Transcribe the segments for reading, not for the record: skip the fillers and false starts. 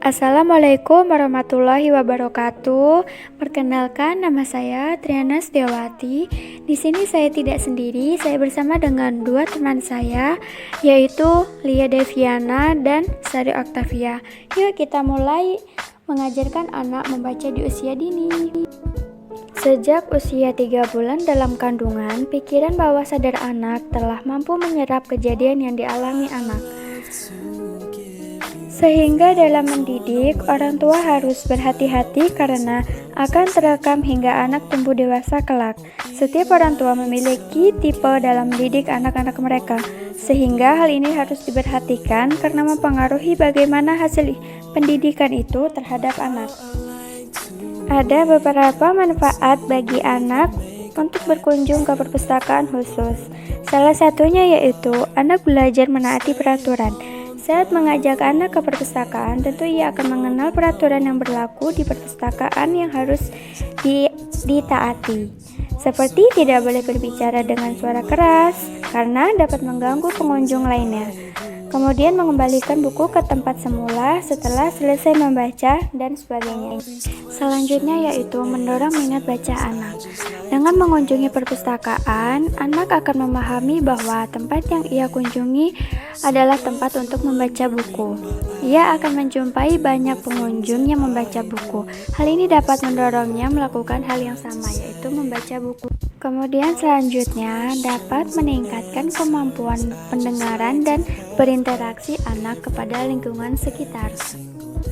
Assalamualaikum warahmatullahi wabarakatuh. Perkenalkan, nama saya Triana Setiawati. Di sini saya tidak sendiri, saya bersama dengan dua teman saya, yaitu Lia Deviana dan Sari Octavia. Yuk kita mulai mengajarkan anak membaca di usia dini. Sejak usia 3 bulan dalam kandungan, pikiran bawah sadar anak telah mampu menyerap kejadian yang dialami anak. Sehingga dalam mendidik, orang tua harus berhati-hati karena akan terekam hingga anak tumbuh dewasa kelak. Setiap orang tua memiliki tipe dalam mendidik anak-anak mereka, sehingga hal ini harus diperhatikan karena mempengaruhi bagaimana hasil pendidikan itu terhadap anak. Ada beberapa manfaat bagi anak untuk berkunjung ke perpustakaan khusus. Salah satunya yaitu anak belajar menaati peraturan. Saat mengajak anak ke perpustakaan, tentu ia akan mengenal peraturan yang berlaku di perpustakaan yang harus ditaati. Seperti tidak boleh berbicara dengan suara keras, karena dapat mengganggu pengunjung lainnya. Kemudian mengembalikan buku ke tempat semula setelah selesai membaca, dan sebagainya. Selanjutnya yaitu mendorong minat baca anak. Dengan mengunjungi perpustakaan, anak akan memahami bahwa tempat yang ia kunjungi adalah tempat untuk membaca buku. Ia akan menjumpai banyak pengunjung yang membaca buku. Hal ini dapat mendorongnya melakukan hal yang sama, yaitu membaca buku. Kemudian selanjutnya dapat meningkatkan kemampuan pendengaran dan berinteraksi anak kepada lingkungan sekitar.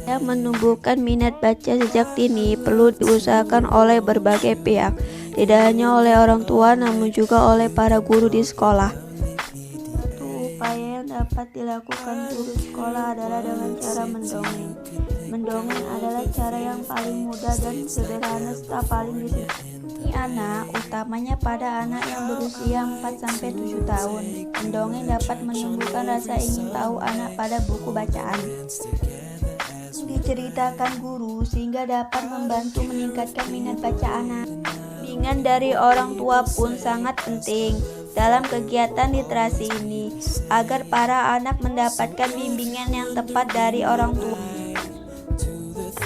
Menumbuhkan minat baca sejak dini perlu diusahakan oleh berbagai pihak, tidak hanya oleh orang tua namun juga oleh para guru di sekolah. Satu upaya yang dapat dilakukan guru sekolah adalah dengan cara mendongeng. Mendongeng adalah cara yang paling mudah dan sederhana serta paling disukai anak, utamanya pada anak yang berusia 4-7 tahun. Mendongeng dapat menumbuhkan rasa ingin tahu anak pada buku bacaan diceritakan guru sehingga dapat membantu meningkatkan minat baca anak. Bimbingan dari orang tua pun sangat penting dalam kegiatan literasi ini agar para anak mendapatkan bimbingan yang tepat dari orang tua.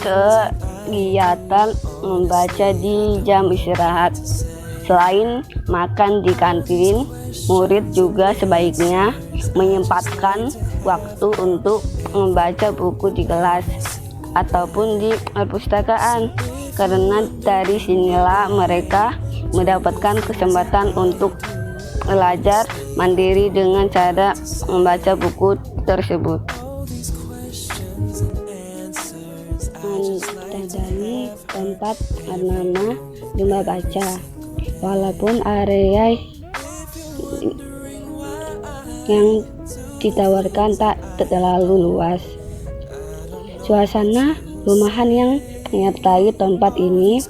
Kegiatan membaca di jam istirahat. Selain makan di kantin, murid juga sebaiknya menyempatkan waktu untuk membaca buku di kelas ataupun di perpustakaan, karena dari sinilah mereka mendapatkan kesempatan untuk belajar mandiri dengan cara membaca buku tersebut. Dari tempat bernama rumah baca, walaupun area yang ditawarkan tak terlalu luas. Suasana rumahan yang menyertai tempat ini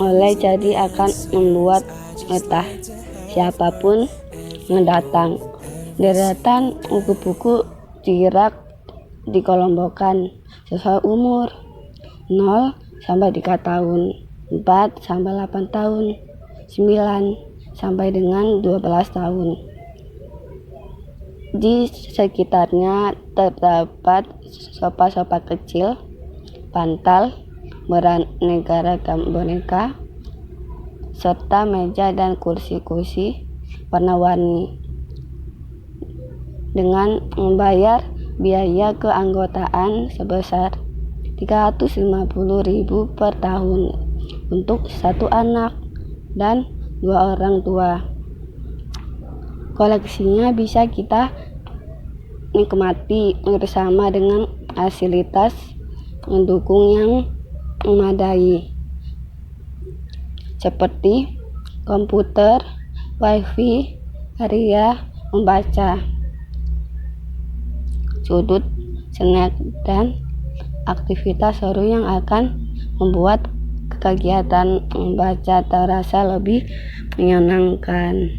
oleh jadi akan membuat betah siapapun yang datang. Deretan buku-buku dirak dikelompokkan sesuai umur 0 sampai 3 tahun, 4 sampai 8 tahun, 9 sampai dengan 12 tahun. Di sekitarnya terdapat sofa-sofa kecil, bantal, beraneka ragam boneka, serta meja dan kursi-kursi warna-warni. Dengan membayar biaya keanggotaan sebesar 350.000 per tahun untuk satu anak dan 2 orang tua. Koleksinya bisa kita nikmati bersama dengan fasilitas mendukung yang memadai seperti komputer, wifi, area membaca, sudut snack, dan aktivitas seru yang akan membuat kegiatan membaca terasa lebih menyenangkan.